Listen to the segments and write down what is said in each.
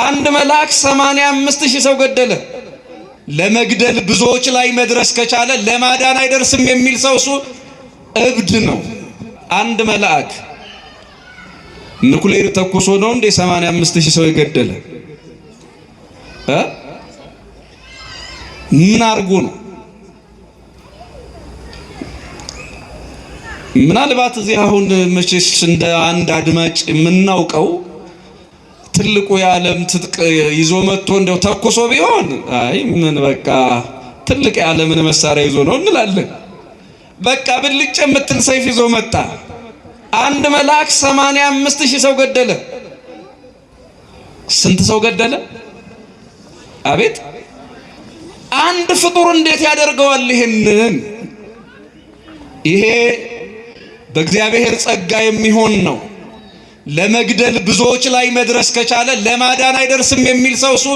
አንድ መልአክ 85,000 ሰው ገደለ። ለመግደል ብዙዎች ላይ መድረስ ከቻለ ለማዳን አይደርስም የሚል ሰው እሱ እብድ ነው። አንድ መልአክ ኑክሌር ተኩሶ ነው እንደ 85,000 ሰው የገደለ? ምን አርጎ ነው? ምናልባት እዚህ አሁን መቼስ እንደ አንድ አድማጭ የምናውቀው ትልቁ የዓለም ትጥቅ ይዞ መጥቶ እንደው ተኩሶ ቢሆን አይ ምን በቃ ትልቅ የዓለምን መሳሪያ ይዞ ነው እንላለን። በቃ ብልጭ የምትል ሰይፍ ይዞ መጣ። አንድ መልአክ 85,000 ሰው ገደለ። ስንት ሰው ገደለ? አቤት! አንድ ፍጡር እንዴት ያደርገዋል ይሄንን? ይሄ በእግዚአብሔር ጸጋ የሚሆን ነው። ለመግደል ብዙዎች ላይ መድረስ ከቻለ ለማዳን አይደርስም የሚል ሰው እሱ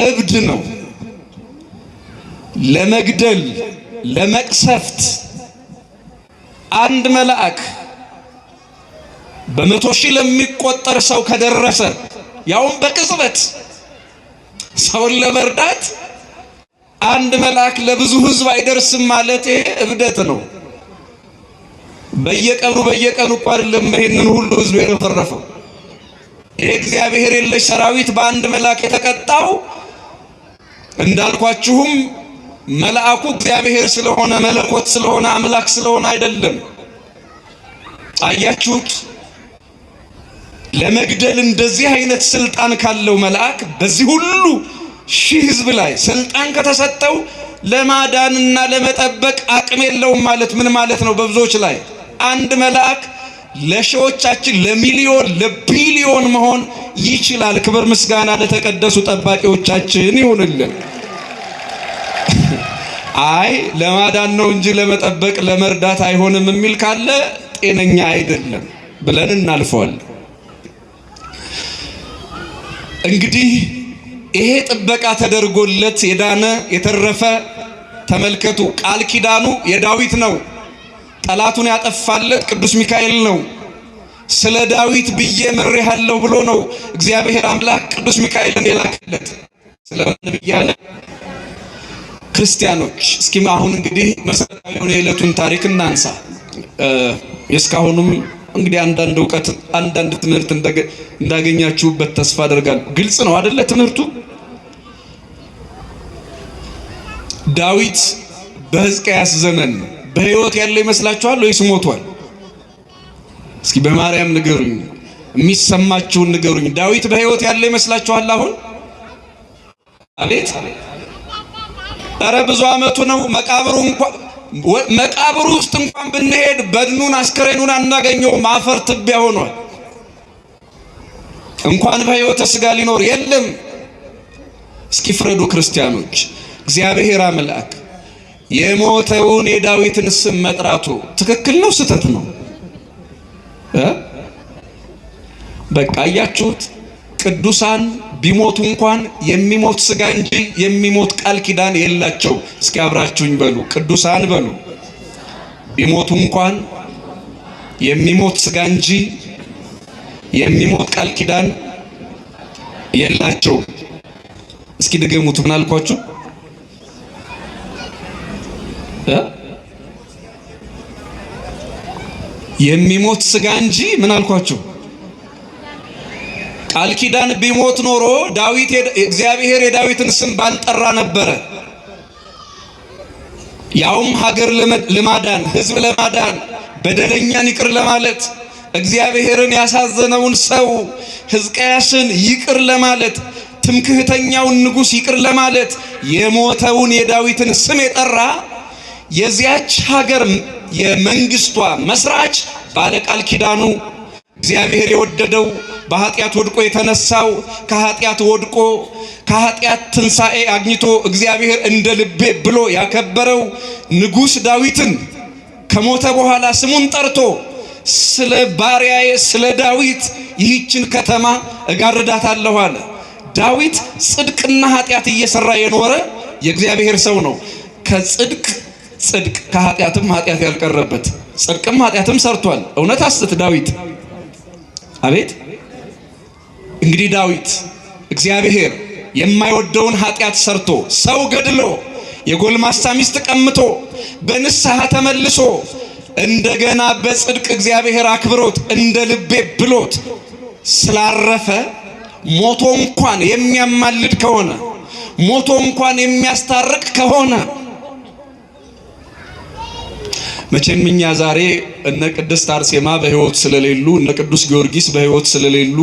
እብድ ነው። ለመግደል ለመቅሰፍት አንድ መልአክ በ100,000 ለሚቆጠር ሰው ከደረሰ ያውም በቅጽበት ሰውን ለመርዳት አንድ መልአክ ለብዙ ሕዝብ አይደርስም ማለት እብደት ነው። በየቀኑ እኮ አይደለም ይሄንን ሁሉ ሕዝብ የረፈረፈው። የእግዚአብሔር የለሽ ሰራዊት በአንድ መልአክ የተቀጣው እንዳልኳችሁም መልአኩ እግዚአብሔር ስለሆነ መለኮት ስለሆነ አምላክ ስለሆነ አይደለም። አያችሁት? ለመግደል እንደዚህ አይነት ስልጣን ካለው መልአክ በዚህ ሁሉ ሺህ ሕዝብ ላይ ስልጣን ከተሰጠው ለማዳንና ለመጠበቅ አቅም የለውም ማለት ምን ማለት ነው? በብዙዎች ላይ አንድ መልአክ ለሺዎቻችን ለሚሊዮን ለቢሊዮን መሆን ይችላል። ክብር ምስጋና ለተቀደሱ ጠባቂዎቻችን ይሁንልን። አይ ለማዳን ነው እንጂ ለመጠበቅ ለመርዳት አይሆንም የሚል ካለ ጤነኛ አይደለም ብለን እናልፈዋለን። እንግዲህ ይሄ ጥበቃ ተደርጎለት የዳነ የተረፈ ተመልከቱ። ቃል ኪዳኑ የዳዊት ነው። ጠላቱን ያጠፋለት ቅዱስ ሚካኤል ነው። ስለ ዳዊት ብዬ ምሬሃለሁ ብሎ ነው እግዚአብሔር አምላክ ቅዱስ ሚካኤልን የላከለት። ስለምን ብያለ? ክርስቲያኖች እስኪ አሁን እንግዲህ መሰረታዊ የሆነ የዕለቱን ታሪክ እናንሳ። የእስካሁኑም እንግዲህ አንዳንድ ዕውቀት አንዳንድ ትምህርት እንዳገኛችሁበት ተስፋ አደርጋለሁ። ግልጽ ነው አይደለ ትምህርቱ? ዳዊት በሕዝቅያስ ዘመን በሕይወት ያለ ይመስላችኋል ወይስ ሞቷል? እስኪ በማርያም ንገሩኝ፣ የሚሰማችሁን ንገሩኝ። ዳዊት በሕይወት ያለ ይመስላችኋል አሁን? አቤት! ኧረ ብዙ ዓመቱ ነው። መቃብሩ ውስጥ እንኳን ብንሄድ በድኑን አስከሬኑን አናገኘውም። አፈር ትቢያ ሆኗል። እንኳን በሕይወተ ሥጋ ሊኖር የለም። እስኪ ፍረዱ ክርስቲያኖች። እግዚአብሔር አምላክ የሞተውን የዳዊትን ስም መጥራቱ ትክክል ነው ስህተት ነው? በቃ አያችሁት? ቅዱሳን ቢሞቱ እንኳን የሚሞት ሥጋ እንጂ የሚሞት ቃል ኪዳን የላቸው። እስኪ አብራችሁኝ በሉ፣ ቅዱሳን በሉ። ቢሞቱ እንኳን የሚሞት ሥጋ እንጂ የሚሞት ቃል ኪዳን የላቸው። እስኪ ድገሙት። ምን አልኳችሁ? የሚሞት ሥጋ እንጂ ምን አልኳችሁ? ቃል ኪዳን ቢሞት ኖሮ ዳዊት እግዚአብሔር የዳዊትን ስም ባልጠራ ነበረ። ያውም ሀገር ለማዳን ሕዝብ ለማዳን በደለኛን ይቅር ለማለት እግዚአብሔርን ያሳዘነውን ሰው ሕዝቅያስን ይቅር ለማለት ትምክህተኛውን ንጉሥ ይቅር ለማለት የሞተውን የዳዊትን ስም የጠራ የዚያች ሀገር የመንግስቷ መስራች ባለ ቃል ኪዳኑ እግዚአብሔር የወደደው በኃጢአት ወድቆ የተነሳው ከኃጢአት ወድቆ ከኃጢአት ትንሣኤ አግኝቶ እግዚአብሔር እንደ ልቤ ብሎ ያከበረው ንጉሥ ዳዊትን ከሞተ በኋላ ስሙን ጠርቶ ስለ ባሪያዬ ስለ ዳዊት ይህችን ከተማ እጋርዳታለሁ አለ። ዳዊት ጽድቅና ኃጢአት እየሰራ የኖረ የእግዚአብሔር ሰው ነው። ከጽድቅ ጽድቅ ከኃጢአትም ኃጢአት ያልቀረበት ጽድቅም ኃጢአትም ሰርቷል። እውነት አስት ዳዊት አቤት! እንግዲህ ዳዊት እግዚአብሔር የማይወደውን ኃጢአት ሰርቶ ሰው ገድሎ የጎልማሳ ሚስት ቀምቶ በንስሐ ተመልሶ እንደገና በጽድቅ እግዚአብሔር አክብሮት እንደ ልቤ ብሎት ስላረፈ ሞቶ እንኳን የሚያማልድ ከሆነ ሞቶ እንኳን የሚያስታርቅ ከሆነ መቼም እኛ ዛሬ እነ ቅድስት አርሴማ በሕይወት ስለሌሉ እነ ቅዱስ ጊዮርጊስ በሕይወት ስለሌሉ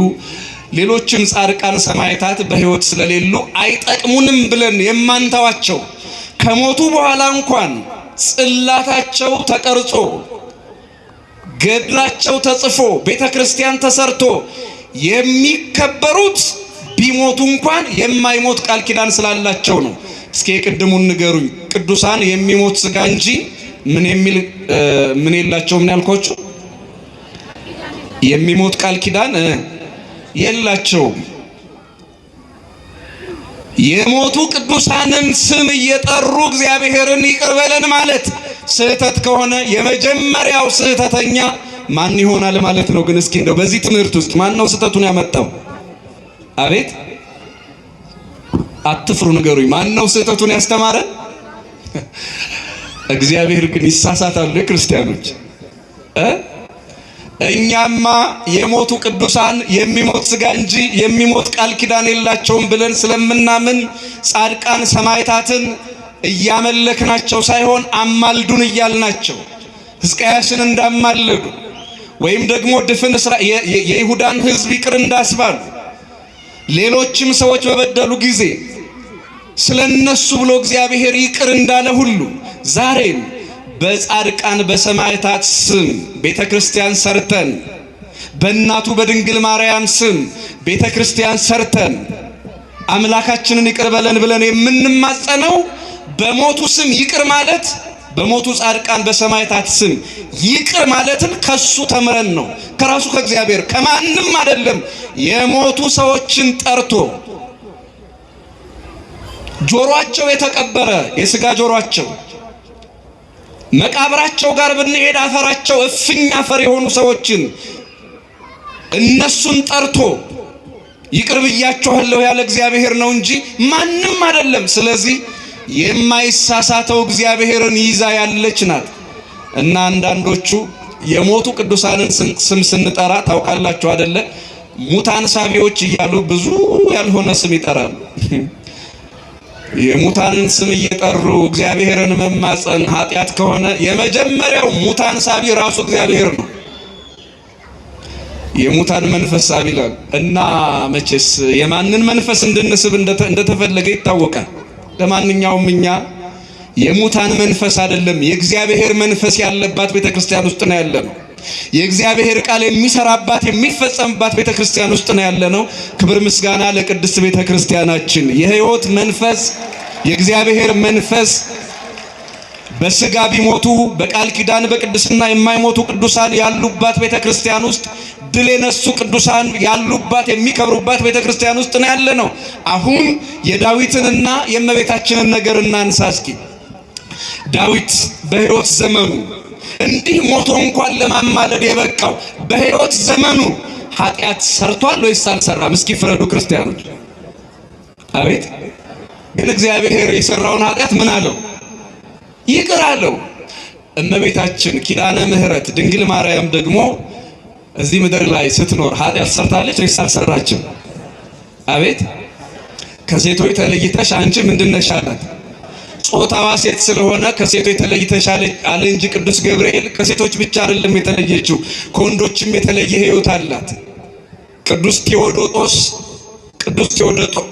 ሌሎችም ጻድቃን ሰማዕታት በሕይወት ስለሌሉ አይጠቅሙንም ብለን የማንተዋቸው ከሞቱ በኋላ እንኳን ጽላታቸው ተቀርጾ ገድላቸው ተጽፎ ቤተክርስቲያን ተሰርቶ የሚከበሩት ቢሞቱ እንኳን የማይሞት ቃል ኪዳን ስላላቸው ነው። እስኪ የቅድሙን ንገሩኝ። ቅዱሳን የሚሞት ሥጋ እንጂ ምን የላቸውም ምን ያልኳችሁ? የሚሞት ቃል ኪዳን የላቸውም። የሞቱ ቅዱሳንን ስም እየጠሩ እግዚአብሔርን ይቅር በለን ማለት ስህተት ከሆነ የመጀመሪያው ስህተተኛ ማን ይሆናል ማለት ነው? ግን እስኪ እንደው በዚህ ትምህርት ውስጥ ማን ነው ስህተቱን ያመጣው? አቤት አትፍሩ ንገሩኝ። ማን ነው ስህተቱን ያስተማረ? እግዚአብሔር ግን ይሳሳታሉ ክርስቲያኖች። እኛማ የሞቱ ቅዱሳን የሚሞት ሥጋ እንጂ የሚሞት ቃል ኪዳን የላቸውም ብለን ስለምናምን ጻድቃን ሰማዕታትን እያመለክናቸው ሳይሆን አማልዱን እያልናቸው ሕዝቅያስን እንዳማለዱ ወይም ደግሞ ድፍን የይሁዳን ሕዝብ ይቅር እንዳስባሉ ሌሎችም ሰዎች በበደሉ ጊዜ ስለነሱ ብሎ እግዚአብሔር ይቅር እንዳለ ሁሉ ዛሬም በጻድቃን በሰማዕታት ስም ቤተክርስቲያን ሰርተን በእናቱ በድንግል ማርያም ስም ቤተክርስቲያን ሰርተን አምላካችንን ይቅር በለን ብለን የምንማጸነው በሞቱ ስም ይቅር ማለት በሞቱ ጻድቃን በሰማዕታት ስም ይቅር ማለትን ከሱ ተምረን ነው። ከራሱ ከእግዚአብሔር ከማንም አይደለም። የሞቱ ሰዎችን ጠርቶ ጆሮአቸው የተቀበረ የሥጋ ጆሮአቸው መቃብራቸው ጋር ብንሄድ አፈራቸው እፍኝ አፈር የሆኑ ሰዎችን እነሱን ጠርቶ ይቅር ብያችኋለሁ ያለ እግዚአብሔር ነው እንጂ ማንም አይደለም። ስለዚህ የማይሳሳተው እግዚአብሔርን ይዛ ያለች ናት። እና አንዳንዶቹ የሞቱ ቅዱሳንን ስም ስንጠራ ታውቃላችሁ አይደለ? ሙታን ሳቢዎች እያሉ ብዙ ያልሆነ ስም ይጠራሉ። የሙታንን ስም እየጠሩ እግዚአብሔርን መማፀን ኃጢአት ከሆነ የመጀመሪያው ሙታን ሳቢ ራሱ እግዚአብሔር ነው። የሙታን መንፈስ ሳቢ ይላል እና መቼስ የማንን መንፈስ እንድንስብ እንደተፈለገ ይታወቃል። ለማንኛውም እኛ የሙታን መንፈስ አይደለም የእግዚአብሔር መንፈስ ያለባት ቤተክርስቲያን ውስጥ ነው ያለነው። የእግዚአብሔር ቃል የሚሰራባት የሚፈጸምባት ቤተክርስቲያን ውስጥ ነው ያለነው። ክብር ምስጋና ለቅድስት ቤተክርስቲያናችን። የሕይወት መንፈስ የእግዚአብሔር መንፈስ በሥጋ ቢሞቱ በቃል ኪዳን በቅድስና የማይሞቱ ቅዱሳን ያሉባት ቤተክርስቲያን ውስጥ ድል የነሱ ቅዱሳን ያሉባት የሚከብሩባት ቤተክርስቲያን ውስጥ ነው ያለነው። አሁን የዳዊትንና የእመቤታችንን ነገር እናንሳ እስኪ። ዳዊት በሕይወት ዘመኑ እንዲህ ሞቶ እንኳን ለማማለድ የበቃው በሕይወት ዘመኑ ኃጢአት ሰርቷል ወይስ አልሰራም? እስኪ ፍረዱ ክርስቲያኖች። አቤት! ግን እግዚአብሔር የሰራውን ኃጢአት ምን አለው? ይቅር አለው። እመቤታችን ኪዳነ ምሕረት ድንግል ማርያም ደግሞ እዚህ ምድር ላይ ስትኖር ኃጢአት ሰርታለች ወይስ አልሰራችም? አቤት! ከሴቶች ተለይተሽ አንቺ ምንድነሽ አላት። ጾታዋ ሴት ስለሆነ ከሴቶች ተለይተሻል አለ እንጂ ቅዱስ ገብርኤል ከሴቶች ብቻ አይደለም የተለየችው፣ ከወንዶችም የተለየ ሕይወት አላት። ቅዱስ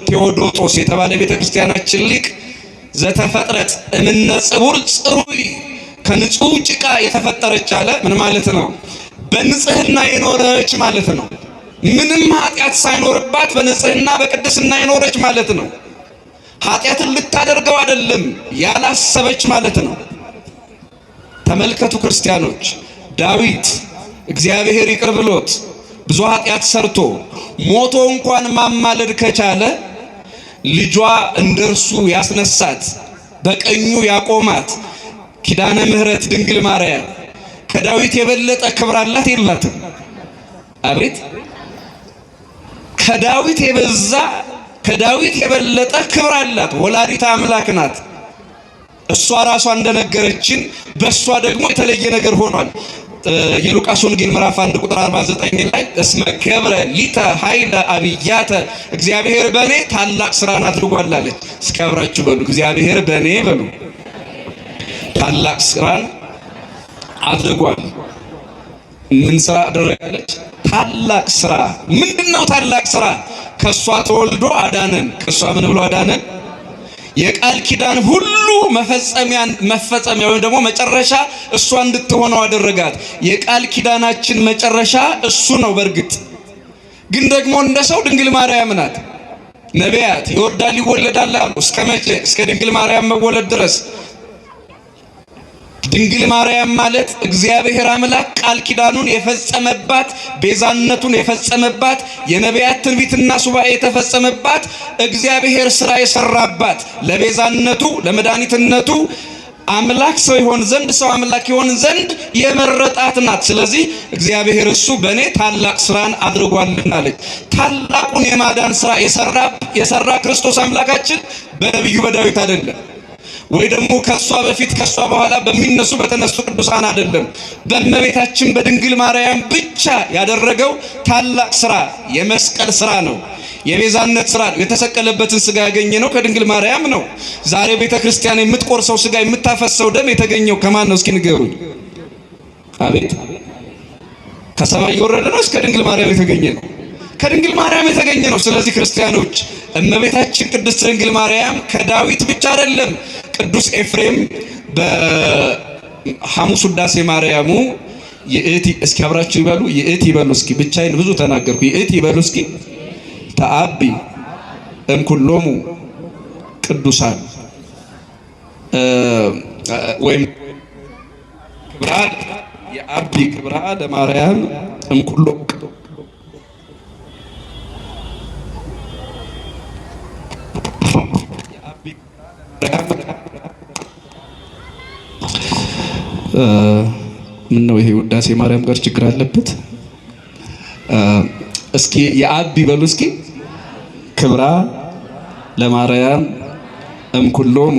ቴዎዶጦስ የተባለ ቤተክርስቲያናችን ሊቅ ዘተፈጥረት እምነ ጽቡር ጽሩይ ከንጹህ ጭቃ የተፈጠረች አለ። ምን ማለት ነው? በንጽህና የኖረች ማለት ነው። ምንም ኃጢአት ሳይኖርባት በንጽህና በቅድስና የኖረች ማለት ነው። ኃጢአትን ልታደርገው አይደለም ያላሰበች ማለት ነው። ተመልከቱ ክርስቲያኖች፣ ዳዊት እግዚአብሔር ይቅር ብሎት ብዙ ኃጢአት ሰርቶ ሞቶ እንኳን ማማለድ ከቻለ ልጇ እንደርሱ ያስነሳት በቀኙ ያቆማት ኪዳነ ምሕረት ድንግል ማርያም ከዳዊት የበለጠ ክብር አላት የላትም? አቤት! ከዳዊት የበዛ ከዳዊት የበለጠ ክብር አላት። ወላዲተ አምላክ ናት። እሷ ራሷ እንደነገረችን በእሷ ደግሞ የተለየ ነገር ሆኗል። የሉቃስ ወንጌል ምዕራፍ 1 ቁጥር 49 ላይ እስመ ገብረ ሊተ ኃይለ አብያተ እግዚአብሔር በእኔ ታላቅ ስራን አድርጓል አለች። እስኪ አብራችሁ በሉ እግዚአብሔር በእኔ በሉ ታላቅ ስራን አድርጓል። ምን ስራ አደረጋለች? ታላቅ ስራ። ምንድነው ታላቅ ስራ? ከሷ ተወልዶ አዳነን። ከሷ ምን ብሎ አዳነን? የቃል ኪዳን ሁሉ መፈጸሚያ ወይም ደግሞ መጨረሻ እሷ እንድትሆነው አደረጋት። የቃል ኪዳናችን መጨረሻ እሱ ነው። በእርግጥ ግን ደግሞ እንደ ሰው ድንግል ማርያም ናት። ነቢያት ይወልዳል ይወለዳል አሉ። እስከ መቼ? እስከ ድንግል ማርያም መወለድ ድረስ። ድንግል ማርያም ማለት እግዚአብሔር አምላክ ቃል ኪዳኑን የፈጸመባት፣ ቤዛነቱን የፈጸመባት፣ የነቢያት ትንቢትና ሱባኤ የተፈጸመባት፣ እግዚአብሔር ስራ የሰራባት፣ ለቤዛነቱ ለመድኃኒትነቱ አምላክ ሰው ይሆን ዘንድ ሰው አምላክ ይሆን ዘንድ የመረጣት ናት። ስለዚህ እግዚአብሔር እሱ በእኔ ታላቅ ስራን አድርጓልናለች። ታላቁን የማዳን ስራ የሰራ ክርስቶስ አምላካችን በነቢዩ በዳዊት አይደለም፣ ወይ ደግሞ ከሷ በፊት ከሷ በኋላ በሚነሱ በተነሱ ቅዱሳን አይደለም። በእመቤታችን በድንግል ማርያም ብቻ ያደረገው ታላቅ ስራ የመስቀል ስራ ነው። የቤዛነት ስራ ነው። የተሰቀለበትን ስጋ ያገኘነው ከድንግል ማርያም ነው። ዛሬ ቤተ ክርስቲያን የምትቆርሰው ስጋ የምታፈሰው ደም የተገኘው ከማን ነው? እስኪ ንገሩኝ። አቤት ከሰማይ የወረደ ነው? እስከ ድንግል ማርያም የተገኘ ነው። ከድንግል ማርያም የተገኘ ነው። ስለዚህ ክርስቲያኖች እመቤታችን ቅድስት ድንግል ማርያም ከዳዊት ብቻ አይደለም። ቅዱስ ኤፍሬም በሐሙስ ውዳሴ ማርያሙ ይእቲ፣ እስኪ አብራችሁ ይበሉ፣ ይእቲ ይበሉ እስኪ። ብቻዬን ብዙ ተናገርኩ። ይእቲ ይበሉ እስኪ። ተአቢ እምኩሎሙ ቅዱሳን ወይም ክብራ የአቢ ክብራ ለማርያም እምኩሎሙ ምን ነው ይሄ ውዳሴ ማርያም ጋር ችግር አለበት? እስኪ የአቢ በሉ እስኪ። ክብራ ለማርያም እምኩሎሙ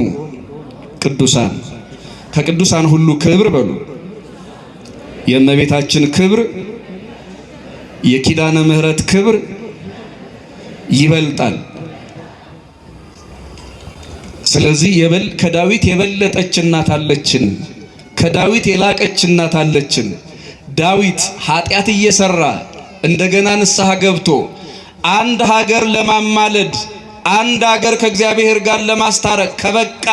ቅዱሳን፣ ከቅዱሳን ሁሉ ክብር በሉ። የእመቤታችን ክብር የኪዳነ ምሕረት ክብር ይበልጣል። ስለዚህ ከዳዊት የበለጠች እናት አለችን። ከዳዊት የላቀች እናት አለችን። ዳዊት ኃጢአት እየሰራ እንደገና ንስሐ ገብቶ አንድ ሀገር ለማማለድ አንድ ሀገር ከእግዚአብሔር ጋር ለማስታረቅ ከበቃ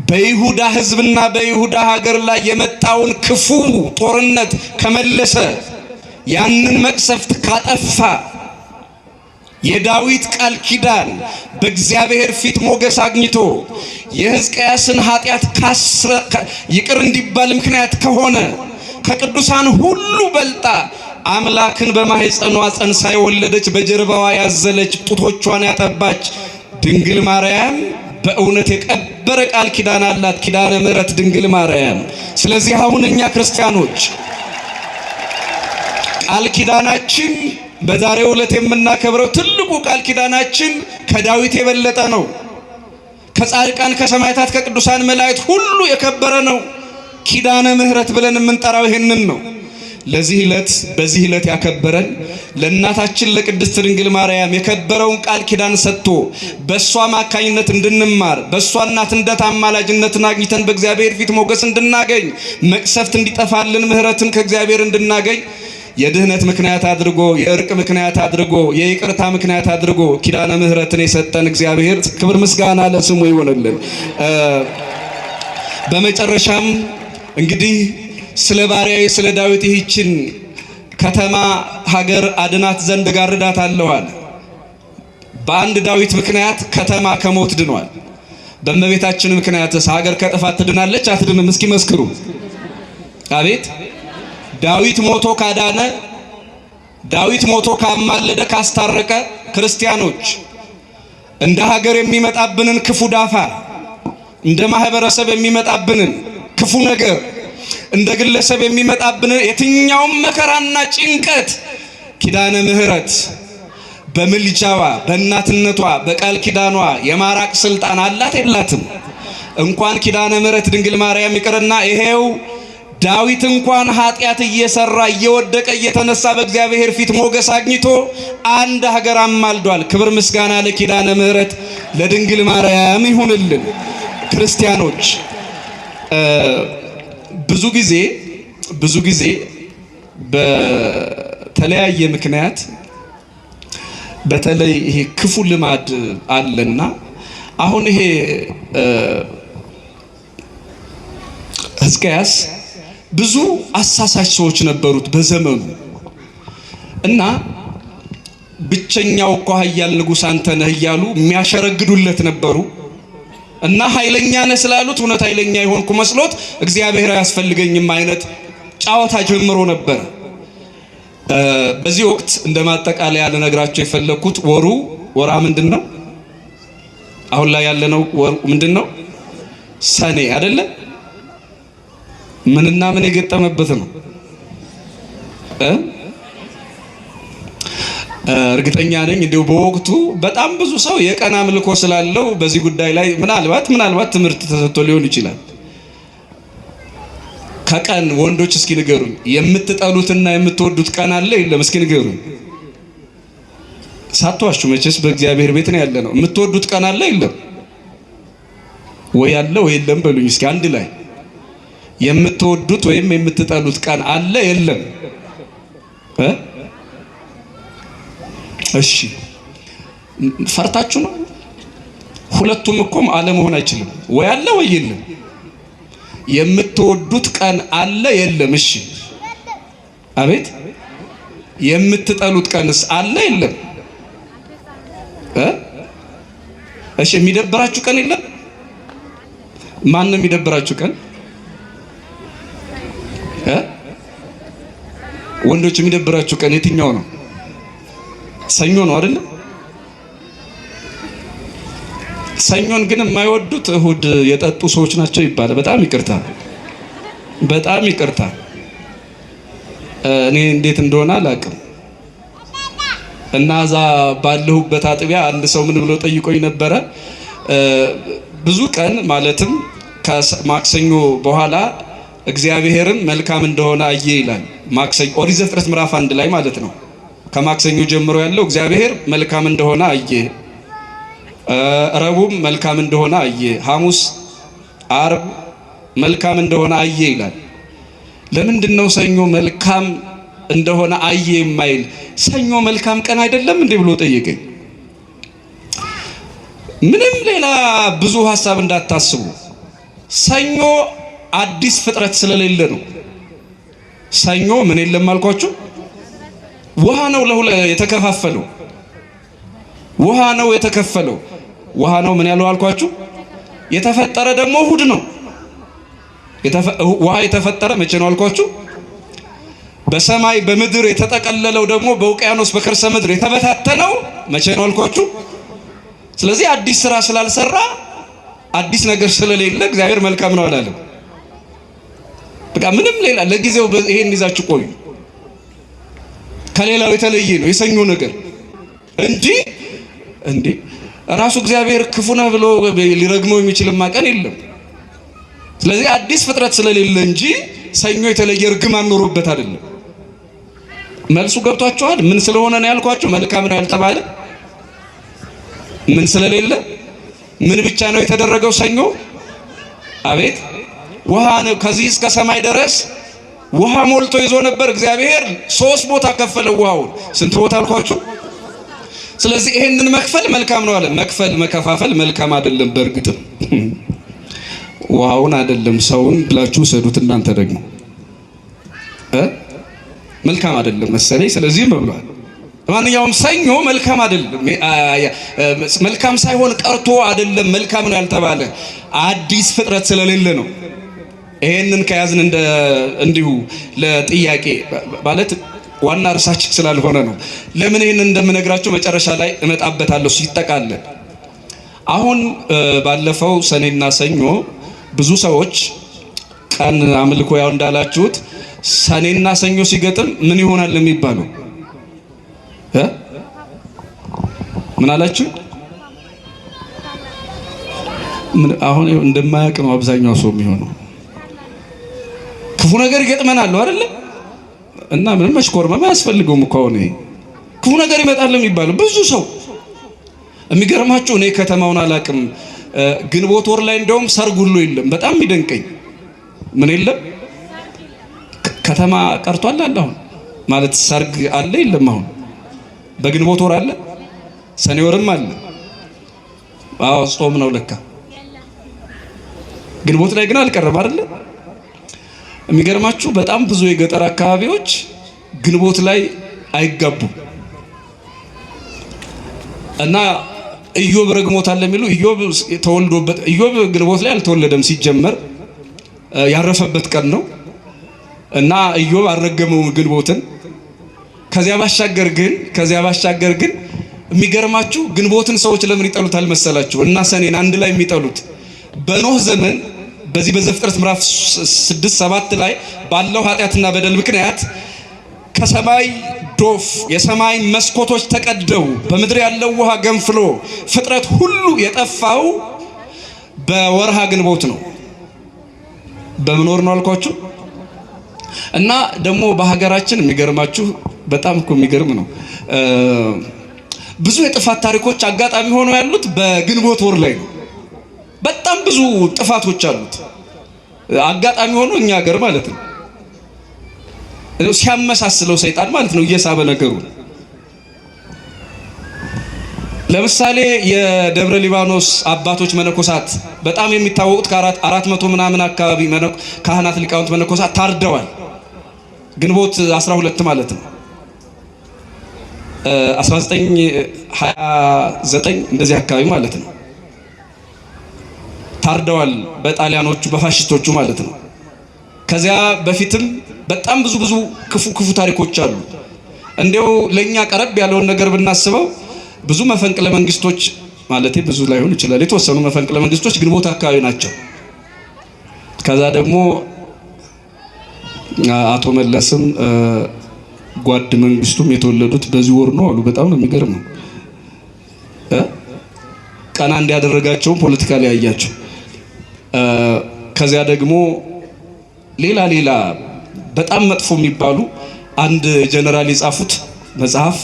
በይሁዳ ሕዝብና በይሁዳ ሀገር ላይ የመጣውን ክፉ ጦርነት ከመለሰ ያንን መቅሰፍት ካጠፋ የዳዊት ቃል ኪዳን በእግዚአብሔር ፊት ሞገስ አግኝቶ የሕዝቅያስን ኃጢአት ይቅር እንዲባል ምክንያት ከሆነ ከቅዱሳን ሁሉ በልጣ አምላክን በማህፀኗ ጸንሳ የወለደች በጀርባዋ ያዘለች ጡቶቿን ያጠባች ድንግል ማርያም በእውነት የቀበረ ቃል ኪዳን አላት፣ ኪዳነ ምሕረት ድንግል ማርያም። ስለዚህ አሁን እኛ ክርስቲያኖች ቃል ኪዳናችን በዛሬው ዕለት የምናከብረው ትልቁ ቃል ኪዳናችን ከዳዊት የበለጠ ነው። ከጻድቃን ከሰማዕታት ከቅዱሳን መላእክት ሁሉ የከበረ ነው። ኪዳነ ምሕረት ብለን የምንጠራው ይሄንን ነው። በዚህ ዕለት ያከበረን ለእናታችን ለቅድስት ድንግል ማርያም የከበረውን ቃል ኪዳን ሰጥቶ በእሷ አማካኝነት እንድንማር በእሷ እናትነት አማላጅነትን አግኝተን በእግዚአብሔር ፊት ሞገስ እንድናገኝ መቅሰፍት እንዲጠፋልን ምሕረትን ከእግዚአብሔር እንድናገኝ የድህነት ምክንያት አድርጎ የእርቅ ምክንያት አድርጎ የይቅርታ ምክንያት አድርጎ ኪዳነ ምሕረትን የሰጠን እግዚአብሔር ክብር ምስጋና ለስሙ ይሆንልን። በመጨረሻም እንግዲህ ስለ ባሪያዬ ስለ ዳዊት ይህችን ከተማ ሀገር አድናት ዘንድ ጋርዳታለሁ አለ። በአንድ ዳዊት ምክንያት ከተማ ከሞት ድኗል። በእመቤታችን ምክንያትስ ሀገር ከጥፋት ትድናለች አትድንም? እስኪ መስክሩ። አቤት! ዳዊት ሞቶ ካዳነ፣ ዳዊት ሞቶ ካማለደ ካስታረቀ፣ ክርስቲያኖች እንደ ሀገር የሚመጣብንን ክፉ ዳፋ፣ እንደ ማህበረሰብ የሚመጣብንን ክፉ ነገር፣ እንደ ግለሰብ የሚመጣብንን የትኛውም መከራና ጭንቀት ኪዳነ ምሕረት በምልጃዋ በእናትነቷ በቃል ኪዳኗ የማራቅ ስልጣን አላት የላትም? እንኳን ኪዳነ ምሕረት ድንግል ማርያም ይቅርና ይሄው ዳዊት እንኳን ኃጢአት እየሰራ እየወደቀ እየተነሳ በእግዚአብሔር ፊት ሞገስ አግኝቶ አንድ ሀገር አማልዷል። ክብር ምስጋና ለኪዳነ ምሕረት ለድንግል ማርያም ይሁንልን። ክርስቲያኖች ብዙ ጊዜ በተለያየ ምክንያት በተለይ ይሄ ክፉ ልማድ አለና አሁን ይሄ ሕዝቅያስ ብዙ አሳሳች ሰዎች ነበሩት በዘመኑ እና ብቸኛው እኮ ኃያል ንጉሥ አንተ ነህ እያሉ የሚያሸረግዱለት ነበሩ እና ኃይለኛ ነህ ስላሉት እውነት ኃይለኛ የሆንኩ መስሎት እግዚአብሔር አያስፈልገኝም አይነት ጫወታ ጀምሮ ነበር። በዚህ ወቅት እንደማጠቃለያ ልነግራቸው የፈለኩት ወራ ምንድነው? አሁን ላይ ያለነው ወር ምንድነው? ሰኔ አይደለ? ምንና ምን የገጠመበት ነው? እርግጠኛ ነኝ እንዲሁ በወቅቱ በጣም ብዙ ሰው የቀን አምልኮ ስላለው በዚህ ጉዳይ ላይ ምናልባት ትምህርት ተሰጥቶ ሊሆን ይችላል። ከቀን ወንዶች እስኪ ንገሩኝ፣ የምትጠሉትና የምትወዱት ቀን አለ የለም? እስኪ ንገሩኝ። ሳትዋሹ መቼስ በእግዚአብሔር ቤት ነው ያለነው። የምትወዱት ቀን አለ የለም? ወይ አለ ወይ የለም በሉኝ እስኪ አንድ ላይ። የምትወዱት ወይም የምትጠሉት ቀን አለ የለም? እሺ ፈርታችሁ ነው? ሁለቱም እኮ አለመሆን አይችልም። ወይ አለ ወይ የለም? የምትወዱት ቀን አለ የለም? እሺ አቤት። የምትጠሉት ቀንስ አለ የለም? እሺ የሚደብራችሁ ቀን የለም? ማን ነው የሚደብራችሁ ቀን? ወንዶች የሚደብራችሁ ቀን የትኛው ነው? ሰኞ ነው አይደል? ሰኞን ግን የማይወዱት እሁድ የጠጡ ሰዎች ናቸው ይባላል። በጣም ይቅርታ እኔ እንዴት እንደሆነ አላውቅም። እና እዛ ባለሁበት አጥቢያ አንድ ሰው ምን ብሎ ጠይቆኝ ነበረ። ብዙ ቀን ማለትም ከማክሰኞ በኋላ እግዚአብሔርን መልካም እንደሆነ አየ ይላል። ማክሰኞ ኦሪት ዘፍጥረት ምዕራፍ 1 ላይ ማለት ነው። ከማክሰኞ ጀምሮ ያለው እግዚአብሔር መልካም እንደሆነ አየ፣ ረቡዕ መልካም እንደሆነ አየ፣ ሐሙስ፣ ዓርብ መልካም እንደሆነ አየ ይላል። ለምንድን ነው ሰኞ መልካም እንደሆነ አየ የማይል? ሰኞ መልካም ቀን አይደለም እንዴ ብሎ ጠየቀኝ። ምንም ሌላ ብዙ ሐሳብ እንዳታስቡ። ሰኞ አዲስ ፍጥረት ስለሌለ ነው። ሰኞ ምን የለም አልኳችሁ? ውሃ ነው የተከፋፈለው። ውሃ ነው የተከፈለው። ውሃ ነው ምን ያለው አልኳችሁ? የተፈጠረ ደግሞ እሁድ ነው። ውሃ የተፈጠረ መቼ ነው አልኳችሁ? በሰማይ በምድር የተጠቀለለው ደግሞ በውቅያኖስ በከርሰ ምድር የተበታተነው መቼ ነው አልኳችሁ? ስለዚህ አዲስ ስራ ስላልሰራ አዲስ ነገር ስለሌለ እግዚአብሔር መልካም ነው አላለም። በቃ ምንም ሌላ ለጊዜው ይሄን ይዛችሁ ቆዩ። ከሌላው የተለየ ነው የሰኞ ነገር እንጂ ራሱ እግዚአብሔር ክፉ ነው ብሎ ሊረግመው የሚችልማ ቀን የለም። ስለዚህ አዲስ ፍጥረት ስለሌለ እንጂ ሰኞ የተለየ እርግማን ኖሮበት አይደለም። መልሱ ገብቷችኋል? ምን ስለሆነ ነው ያልኳችሁ? መልካም ነው ያልተባለ ምን ስለሌለ? ምን ብቻ ነው የተደረገው ሰኞ? አቤት ውሃ ነው። ከዚህ እስከ ሰማይ ድረስ ውሃ ሞልቶ ይዞ ነበር እግዚአብሔር። 3 ቦታ ከፈለው ውሃውን። ስንት ቦታ አልኳችሁ? ስለዚህ ይሄንን መክፈል መልካም ነው አለ። መከፋፈል መልካም አይደለም። በእርግጥም ውሃውን አይደለም ሰውን ብላችሁ ሰዱት እናንተ ደግሞ መልካም አይደለም መሰለኝ። ስለዚህ ብሏል። ማንኛውም ሰኞ መልካም አይደለም። መልካም ሳይሆን ቀርቶ አይደለም መልካም ነው ያልተባለ አዲስ ፍጥረት ስለሌለ ነው። ይሄንን ከያዝን እንዲሁ ለጥያቄ ማለት ዋና ርዕሳችን ስላልሆነ ነው። ለምን ይሄንን እንደምነግራችሁ መጨረሻ ላይ እመጣበታለሁ ሲጠቃለል። አሁን ባለፈው ሰኔና ሰኞ ብዙ ሰዎች ቀን አምልኮ ያው እንዳላችሁት ሰኔና ሰኞ ሲገጥም ምን ይሆናል የሚባለው ምን አላችሁ? ምን አሁን እንደማያውቅ ነው አብዛኛው ሰው የሚሆነው። ክፉ ነገር ይገጥመናል አይደል? እና ምንም መሽኮርመም አያስፈልገውም እኮ አሁን ክፉ ነገር ይመጣል የሚባለው ብዙ ሰው። የሚገርማችሁ እኔ ከተማውን አላውቅም፣ ግንቦት ወር ላይ እንደውም ሰርግ ሁሉ የለም። በጣም የሚደንቀኝ ምን የለም ከተማ ቀርቷል አለ። አሁን ማለት ሰርግ አለ የለም? አሁን በግንቦት ወር አለ፣ ሰኔ ወርም አለ። አዎ ጾም ነው ለካ። ግንቦት ላይ ግን አልቀረም አይደል? የሚገርማችሁ በጣም ብዙ የገጠር አካባቢዎች ግንቦት ላይ አይጋቡም። እና ኢዮብ ረግሞታል የሚሉ ኢዮብ ተወልዶበት፣ ኢዮብ ግንቦት ላይ አልተወለደም ሲጀመር ያረፈበት ቀን ነው። እና ኢዮብ አልረገመው ግንቦትን። ከዚያ ባሻገር ግን የሚገርማችሁ ግንቦትን ሰዎች ለምን ይጠሉታል መሰላችሁ? እና ሰኔን አንድ ላይ የሚጠሉት በኖህ ዘመን በዚህ በዘፍጥረት ምዕራፍ 6-7 ላይ ባለው ኃጢአትና በደል ምክንያት ከሰማይ ዶፍ የሰማይ መስኮቶች ተቀደው በምድር ያለው ውሃ ገንፍሎ ፍጥረት ሁሉ የጠፋው በወርሃ ግንቦት ነው። በምን ወር ነው አልኳችሁ? እና ደግሞ በሀገራችን የሚገርማችሁ በጣም እኮ የሚገርም ነው። ብዙ የጥፋት ታሪኮች አጋጣሚ ሆነው ያሉት በግንቦት ወር ላይ ነው። በጣም ብዙ ጥፋቶች አሉት አጋጣሚ ሆኖ እኛ ሀገር ማለት ነው። ሲያመሳስለው ሰይጣን ማለት ነው እየሳበ ነገሩ። ለምሳሌ የደብረ ሊባኖስ አባቶች መነኮሳት በጣም የሚታወቁት ከ400 ምናምን አካባቢ ካህናት ሊቃውንት መነኮሳት ታርደዋል። ግንቦት 12 ማለት ነው 1929 እንደዚህ አካባቢ ማለት ነው ታርደዋል በጣሊያኖቹ በፋሽስቶቹ ማለት ነው። ከዚያ በፊትም በጣም ብዙ ክፉ ታሪኮች አሉ። እንዲያው ለኛ ቀረብ ያለውን ነገር ብናስበው ብዙ መፈንቅለ መንግስቶች ማለት ብዙ ላይሆን ይችላል፣ የተወሰኑ መፈንቅለ መንግስቶች ግንቦት አካባቢ ናቸው። ከዛ ደግሞ አቶ መለስም ጓድ መንግስቱም የተወለዱት በዚህ ወር ነው አሉ። በጣም ነው የሚገርመው። ቀና እንዲያደረጋቸው ፖለቲካ ላይ ያያቸው። ከዚያ ደግሞ ሌላ በጣም መጥፎ የሚባሉ አንድ ጀነራል የጻፉት መጽሐፍ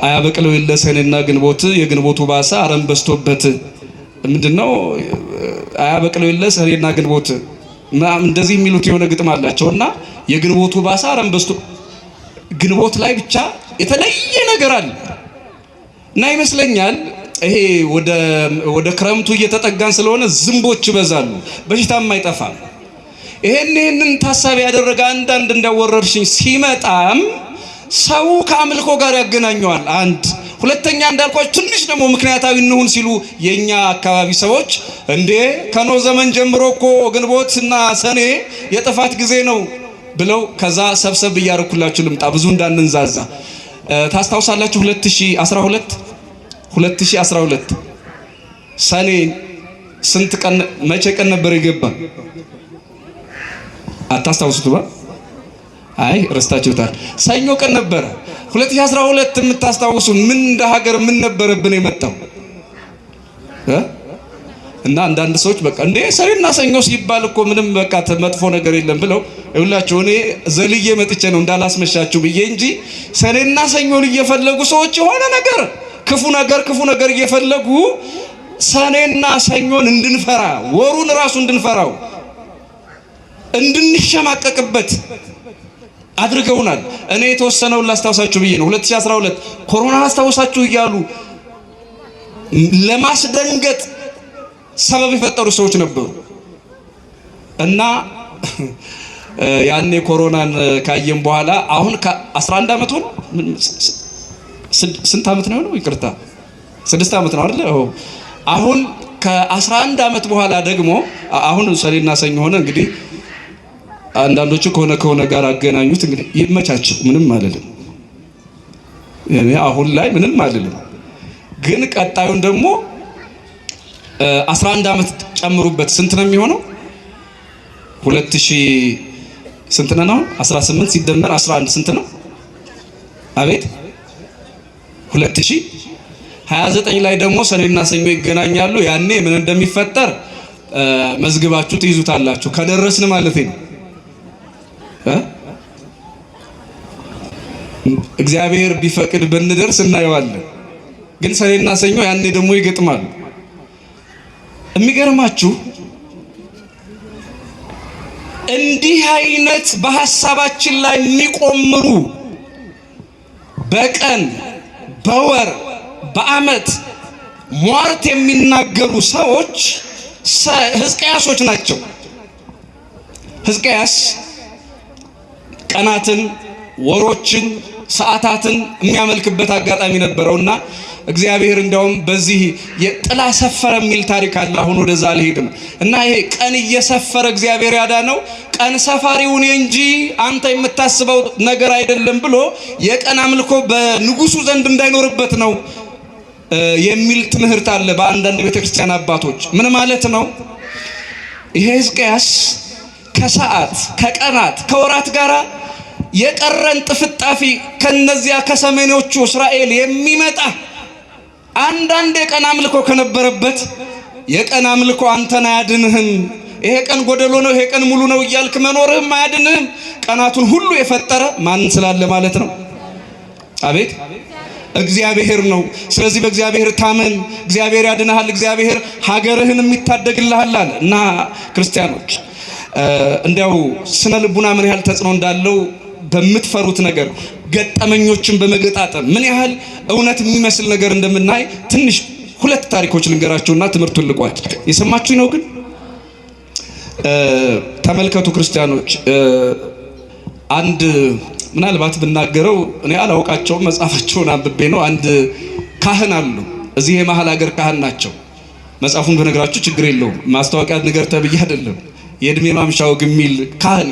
አያበቅለው የለ ሰኔና ግንቦት የግንቦቱ ባሳ አረም በስቶበት ምንድነው አያበቅለው የለ ሰኔና ግንቦት እንደዚህ የሚሉት የሆነ ግጥም አላቸውና የግንቦቱ ባሳ አረም በስቶ ግንቦት ላይ ብቻ የተለየ ነገር አለ እና ይመስለኛል ይሄ ወደ ክረምቱ እየተጠጋን ስለሆነ ዝንቦች ይበዛሉ፣ በሽታም አይጠፋም። ይሄንን ታሳቢ ያደረገ አንዳንድ እንዳወረርሽኝ ሲመጣም ሰው ከአምልኮ ጋር ያገናኘዋል። አንድ ሁለተኛ እንዳልኳችሁ ትንሽ ደግሞ ምክንያታዊ እንሁን ሲሉ የኛ አካባቢ ሰዎች እንዴ ከኖህ ዘመን ጀምሮ እኮ ግንቦትና ሰኔ የጥፋት ጊዜ ነው ብለው ከዛ ሰብሰብ እያረኩላችሁ ልምጣ ብዙ እንዳንንዛዛ። ታስታውሳላችሁ 2012 ሰኔ ስንት ቀን መቼ ቀን ነበር የገባ? አታስታውሱትባ? አይ ረስታችሁታል። ሰኞ ቀን ነበር 2012 የምታስታውሱ ምን እንደ ሀገር ምን ነበረብን የመጣው እና አንዳንድ ሰዎች በቃ እንዴ ሰኔና ሰኞ ሲባል እኮ ምንም በቃ መጥፎ ነገር የለም ብለው ይውላችሁ እኔ ዘልዬ መጥቼ ነው እንዳላስመሻችሁ ብዬ እንጂ ሰኔና ሰኞን እየፈለጉ ሰዎች የሆነ ነገር ክፉ ነገር እየፈለጉ ሰኔና ሰኞን እንድንፈራ ወሩን ራሱ እንድንፈራው እንድንሸማቀቅበት አድርገውናል። እኔ የተወሰነውን ላስታውሳችሁ ብዬ ነው። 2012 ኮሮና አስታውሳችሁ እያሉ ለማስደንገጥ ሰበብ የፈጠሩ ሰዎች ነበሩ እና ያኔ ኮሮናን ካየን በኋላ አሁን ከ11 ዓመት ሆነ ስንት ዓመት ነው የሆነው? ይቅርታ 6 ዓመት ነው አይደል? አሁን ከ11 ዓመት በኋላ ደግሞ አሁን ሰኔና ሰኞ ሆነ። እንግዲህ አንዳንዶቹ ከሆነ ጋር አገናኙት። እንግዲህ ይመቻቸው፣ ምንም አይደለም። እኔ አሁን ላይ ምንም አይደለም፣ ግን ቀጣዩን ደግሞ 11 ዓመት ጨምሩበት። ስንት ነው የሚሆነው? 2000 ስንት ነው? 18 ሲደመር 11 ስንት ነው? አቤት 2000 29 ላይ ደግሞ ሰኔና ሰኞ ይገናኛሉ። ያኔ ምን እንደሚፈጠር መዝግባችሁ ትይዙታላችሁ። ከደረስን ማለት ነው። እግዚአብሔር ቢፈቅድ ብንደርስ እናየዋለን። ግን ሰኔና ሰኞ ያኔ ደግሞ ይገጥማሉ። የሚገርማችሁ እንዲህ አይነት በሐሳባችን ላይ የሚቆምሩ በቀን በወር በዓመት ሟርት የሚናገሩ ሰዎች ሕዝቅያሶች ናቸው። ሕዝቅያስ ቀናትን፣ ወሮችን፣ ሰዓታትን የሚያመልክበት አጋጣሚ ነበረውና እግዚአብሔር እንደውም በዚህ የጥላ ሰፈረ የሚል ታሪክ አለ። አሁን ወደዛ አልሄድም እና ይሄ ቀን እየሰፈረ እግዚአብሔር ያዳነው ቀን ሰፋሪው እኔ እንጂ አንተ የምታስበው ነገር አይደለም ብሎ የቀን አምልኮ በንጉሱ ዘንድ እንዳይኖርበት ነው የሚል ትምህርት አለ በአንዳንድ ቤተክርስቲያን አባቶች። ምን ማለት ነው? ይሄ ሕዝቅያስ ከሰዓት ከቀናት ከወራት ጋር የቀረን ጥፍጣፊ ከነዚያ ከሰሜኖቹ እስራኤል የሚመጣ አንዳንድ የቀን አምልኮ ከነበረበት የቀን አምልኮ አንተን አያድንህም፣ ይሄ ቀን ጎደሎ ነው፣ ይሄ ቀን ሙሉ ነው እያልክ መኖርህም አያድንህም። ቀናቱን ሁሉ የፈጠረ ማን ስላለ ማለት ነው? አቤት እግዚአብሔር ነው። ስለዚህ በእግዚአብሔር ታመን፣ እግዚአብሔር ያድንሃል፣ እግዚአብሔር ሀገርህንም ይታደግልሃል አለ እና ክርስቲያኖች እንዲያው ስነ ልቡና ምን ያህል ተጽዕኖ እንዳለው በምትፈሩት ነገር ገጠመኞችን በመገጣጠም ምን ያህል እውነት የሚመስል ነገር እንደምናይ ትንሽ ሁለት ታሪኮች ልንገራችሁና ትምህርቱን ልቋጭ። የሰማችሁኝ ነው ግን ተመልከቱ ክርስቲያኖች። አንድ ምናልባት ብናገረው እኔ አላውቃቸውም፣ መጽሐፋቸውን አንብቤ ነው። አንድ ካህን አሉ፣ እዚህ የመሃል ሀገር ካህን ናቸው። መጽሐፉን በነገራችሁ ችግር የለውም፣ ማስታወቂያ ነገር ተብዬ አይደለም። የእድሜ ማምሻው የሚል ካህን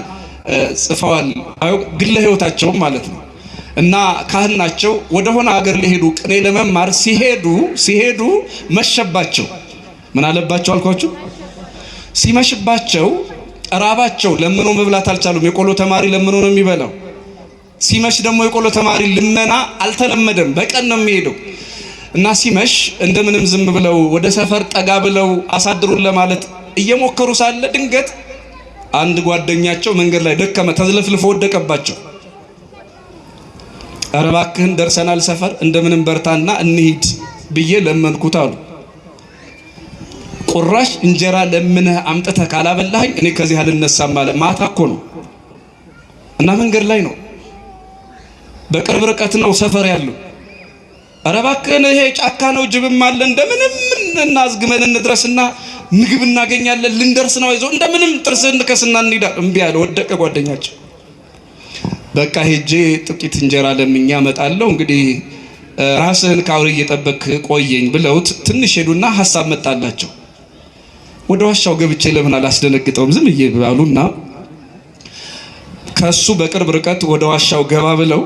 ጽፈዋል፣ ግለ ሕይወታቸውም ማለት ነው። እና ካህን ናቸው። ወደሆነ ሀገር ሊሄዱ ቅኔ ለመማር ሲሄዱ መሸባቸው። ምን አለባቸው አልኳችሁ? ሲመሽባቸው ራባቸው፣ ለምኖ መብላት አልቻሉም። የቆሎ ተማሪ ለምኖ ነው የሚበላው። ሲመሽ ደግሞ የቆሎ ተማሪ ልመና አልተለመደም፣ በቀን ነው የሚሄደው። እና ሲመሽ እንደምንም ዝም ብለው ወደ ሰፈር ጠጋ ብለው አሳድሩን ለማለት እየሞከሩ ሳለ ድንገት አንድ ጓደኛቸው መንገድ ላይ ደከመ፣ ተዝለፍልፎ ወደቀባቸው። ኧረ እባክህን ደርሰናል ሰፈር፣ እንደምንም በርታና እንሂድ ብዬ ለመንኩት አሉ። ቁራሽ እንጀራ ለምነህ አምጥተህ ካላበላኸኝ እኔ ከዚህ አልነሳም ማለት ማታ እኮ ነው እና መንገድ ላይ ነው፣ በቅርብ ርቀት ነው ሰፈር ያለው። ኧረ እባክህን ይሄ ጫካ ነው፣ ጅብም አለ፣ እንደምንም እናዝግመን እንድረስና ምግብ እናገኛለን፣ ልንደርስ ነው፣ አይዞህ እንደምንም ጥርስህን ንከስና እንሂዳ። እምቢ አለ፣ ወደቀ ጓደኛቸው። በቃ ሄጄ ጥቂት እንጀራ ለምኛ እመጣለሁ፣ እንግዲህ ራስህን ከአውሬ እየጠበክ ቆየኝ ብለውት ትንሽ ሄዱና ሐሳብ መጣላቸው። ወደ ዋሻው ገብቼ ለምን አላስደነግጠውም ዝም ይባሉና ከሱ በቅርብ ርቀት ወደ ዋሻው ገባ ብለው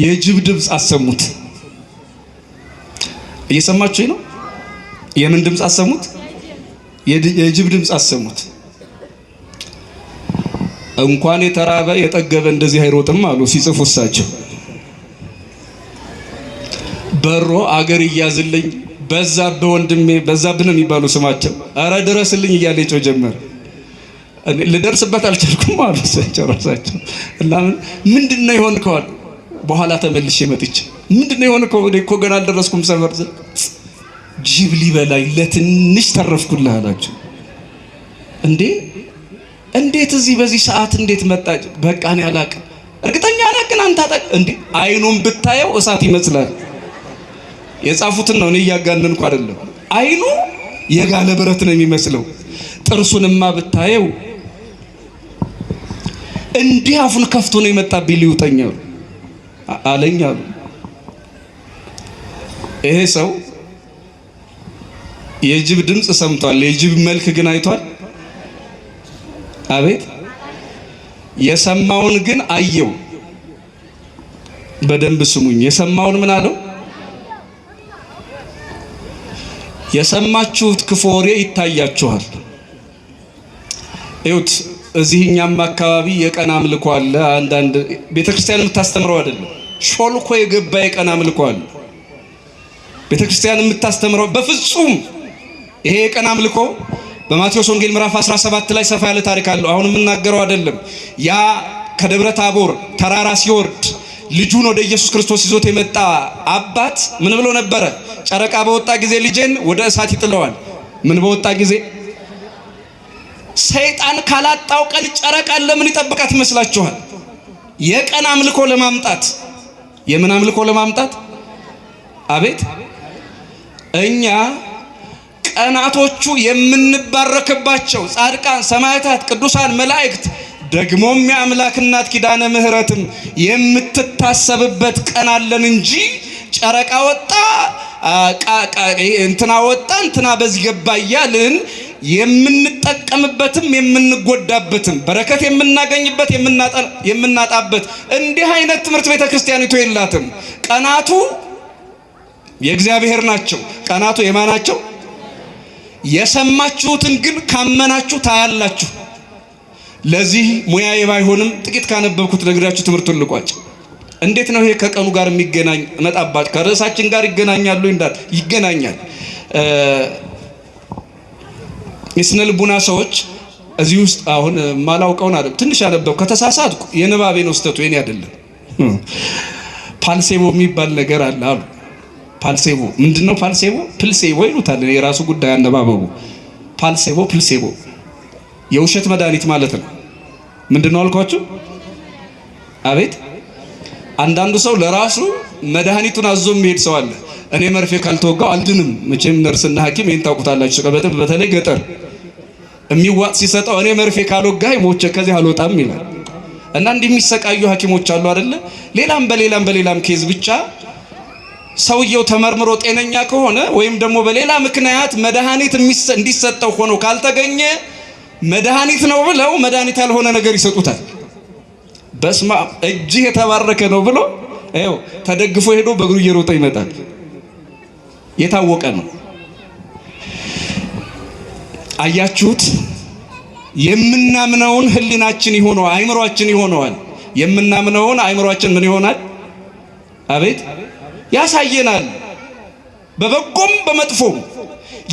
የጅብ ድምፅ አሰሙት። እየሰማችሁኝ ነው? የምን ድምፅ አሰሙት? የጅብ ድምፅ አሰሙት። እንኳን የተራበ የጠገበ እንደዚህ አይሮጥም አሉ ሲጽፉ እሳቸው። በሮ አገር እያዝልኝ በዛብህ ወንድሜ፣ በዛብህ ነው የሚባሉ ስማቸው። አረ ድረስልኝ እያለ ይጮህ ጀመረ። ልደርስበት አልቻልኩም አሉ እሳቸው ራሳቸው። እና ምንድነው የሆንከው? በኋላ ተመልሼ መጥቼ ምንድነው የሆንከው? እኔ እኮ ገና አልደረስኩም ሰፈር። ጅብ ሊበላኝ ለትንሽ ተረፍኩልህ አላቸው። እንዴት እዚህ በዚህ ሰዓት እንዴት መጣ? በቃ እኔ አላቅም። እርግጠኛ ነህ ግን አንተ እንዴ? አይኑን ብታየው እሳት ይመስላል። የጻፉትን ነው፣ እኔ እያጋነንኩ አይደለም። አይኑ የጋለ ብረት ነው የሚመስለው። ጥርሱንማ ብታየው እንዲህ አፉን ከፍቶ ነው የመጣብኝ ሊውጠኝ አለኝ አሉ። ይሄ ሰው የጅብ ድምፅ ሰምቷል፣ የጅብ መልክ ግን አይቷል። አቤት የሰማውን ግን አየው። በደንብ ስሙኝ። የሰማውን ምን አለው? የሰማችሁት ክፉ ወሬ ይታያችኋል። እዩት። እዚህኛም አካባቢ የቀን አምልኮ አለ። አንዳንድ ቤተክርስቲያን የምታስተምረው አይደለም፣ ሾልኮ የገባ የቀን አምልኮ አለ። ቤተክርስቲያን የምታስተምረው በፍጹም ይሄ የቀን አምልኮ በማቴዎስ ወንጌል ምዕራፍ 17 ላይ ሰፋ ያለ ታሪክ አለው። አሁን የምናገረው አይደለም። ያ ከደብረ ታቦር ተራራ ሲወርድ ልጁን ወደ ኢየሱስ ክርስቶስ ይዞት የመጣ አባት ምን ብሎ ነበረ? ጨረቃ በወጣ ጊዜ ልጄን ወደ እሳት ይጥለዋል። ምን በወጣ ጊዜ? ሰይጣን ካላጣው ቀን ጨረቃን ለምን ይጠብቃት ይመስላችኋል? የቀን አምልኮ ለማምጣት። የምን አምልኮ ለማምጣት? አቤት! እኛ ቀናቶቹ የምንባረክባቸው ጻድቃን፣ ሰማዕታት፣ ቅዱሳን መላእክት ደግሞም የአምላክ እናት ኪዳነ ምሕረትም የምትታሰብበት ቀን አለን እንጂ ጨረቃ ወጣ እንትና ወጣ እንትና በዚህ ገባ እያልን የምንጠቀምበትም የምንጎዳበትም በረከት የምናገኝበት የምናጣበት እንዲህ አይነት ትምህርት ቤተክርስቲያኒቱ የላትም። ቀናቱ የእግዚአብሔር ናቸው። ቀናቱ የማናቸው? የሰማችሁትን ግን ካመናችሁ ታያላችሁ። ለዚህ ሙያዬ ባይሆንም ጥቂት ካነበብኩት ነግራችሁ ትምህርቱን ልቋጭ። እንዴት ነው ይሄ ከቀኑ ጋር የሚገናኝ? መጣባጭ ከርዕሳችን ጋር ይገናኛሉ እንዳል ይገናኛል። የስነ ልቡና ሰዎች እዚህ ውስጥ አሁን ማላውቀውን አይደል ትንሽ ያነበብኩ ከተሳሳትኩ የንባቤ ነው ስተቱ የኔ አይደለም። ፓልሴቦ የሚባል ነገር አለ አሉ። ፓልሴቦ ምንድነው? ፓልሴቦ ፕልሴቦ ይሉታል። የራሱ ጉዳይ አነባበቡ። ፓልሴቦ ፕልሴቦ የውሸት መድኃኒት ማለት ነው። ምንድነው አልኳችሁ? አቤት! አንዳንዱ ሰው ለራሱ መድኃኒቱን አዞ የሚሄድ ሰው አለ። እኔ መርፌ ካልተወጋው አልድንም። መቼም ነርስና ሐኪም ይሄን ታውቁታላችሁ። በተለይ ገጠር የሚዋጥ ሲሰጠው እኔ መርፌ ካልወጋኝ ሞቼ ከዚህ አልወጣም ይላል። እና እንዲህ የሚሰቃዩ ሐኪሞች አሉ አይደለ? ሌላም በሌላም ኬዝ ብቻ ሰውየው ተመርምሮ ጤነኛ ከሆነ ወይም ደግሞ በሌላ ምክንያት መድኃኒት እንዲሰጠው ሆኖ ካልተገኘ መድኃኒት ነው ብለው መድኃኒት ያልሆነ ነገር ይሰጡታል። በስማ እጅህ የተባረከ ነው ብሎ ይኸው ተደግፎ ሄዶ በእግሩ እየሮጠ ይመጣል። የታወቀ ነው። አያችሁት? የምናምነውን ህሊናችን ይሆነዋል፣ አይምሮአችን ይሆነዋል። የምናምነውን አይምሮአችን ምን ይሆናል? አቤት! ያሳየናል፣ በበጎም በመጥፎም።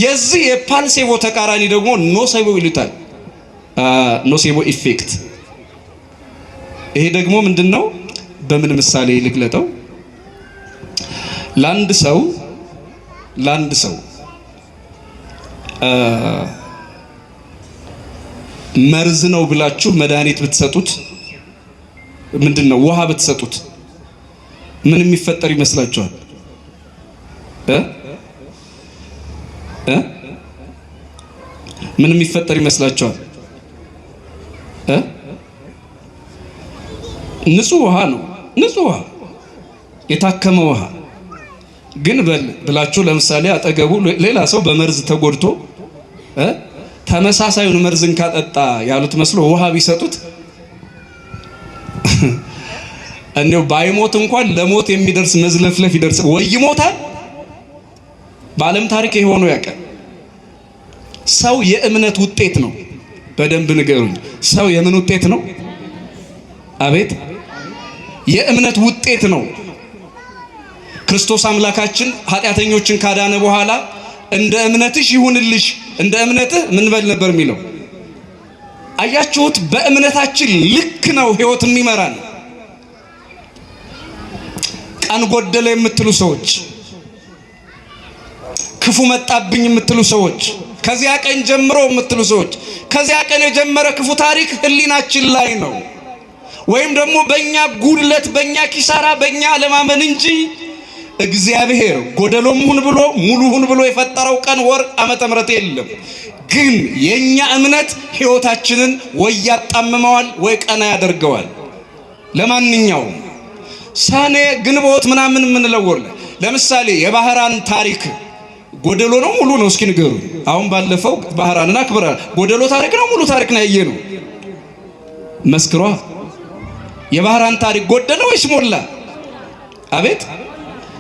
የዚህ የፓልሴቦ ተቃራኒ ደግሞ ኖሴቦ ይሉታል። ኖሴቦ ኢፌክት። ይሄ ደግሞ ምንድነው? በምን ምሳሌ ልግለጠው? ለአንድ ሰው መርዝ ነው ብላችሁ መድኃኒት ብትሰጡት፣ ምንድነው ውሃ ብትሰጡት ምን የሚፈጠር ይመስላችኋል? ምን የሚፈጠር ይመስላችኋል? ንጹህ ውሃ ነው። ንጹህ ውሃ፣ የታከመ ውሃ። ግን ብላችሁ ለምሳሌ አጠገቡ ሌላ ሰው በመርዝ ተጎድቶ ተመሳሳዩን መርዝን ካጠጣ ያሉት መስሎ ውሃ ቢሰጡት እንደው ባይሞት እንኳን ለሞት የሚደርስ መዝለፍለፍ ይደርስ ወይ ይሞታል። በዓለም ታሪክ የሆነው ያቀር ሰው የእምነት ውጤት ነው። በደንብ ንገሩኝ። ሰው የምን ውጤት ነው? አቤት! የእምነት ውጤት ነው። ክርስቶስ አምላካችን ኃጢአተኞችን ካዳነ በኋላ እንደ እምነትሽ ይሁንልሽ፣ እንደ እምነትህ ምን በል ነበር የሚለው? አያችሁት? በእምነታችን ልክ ነው ህይወት የሚመራን። ቀን ጎደለ የምትሉ ሰዎች፣ ክፉ መጣብኝ የምትሉ ሰዎች፣ ከዚያ ቀን ጀምሮ የምትሉ ሰዎች፣ ከዚያ ቀን የጀመረ ክፉ ታሪክ ህሊናችን ላይ ነው። ወይም ደግሞ በእኛ ጉድለት፣ በእኛ ኪሳራ፣ በእኛ አለማመን እንጂ እግዚአብሔር ጎደሎም ሁን ብሎ ሙሉ ሁን ብሎ የፈጠረው ቀን፣ ወር፣ ዓመተ ምሕረት የለም። ግን የኛ እምነት ህይወታችንን ወይ ያጣምመዋል ወይ ቀና ያደርገዋል። ለማንኛውም ሰኔ፣ ግንቦት ምናምን የምንለወለ ለምሳሌ የባህራን ታሪክ ጎደሎ ነው ሙሉ ነው? እስኪ ንገሩ። አሁን ባለፈው ባህራንን አክብረናል። ጎደሎ ታሪክ ነው ሙሉ ታሪክ ነው ያየነው? መስክሯ። የባህራን ታሪክ ጎደለ ወይስ ሞላ? አቤት!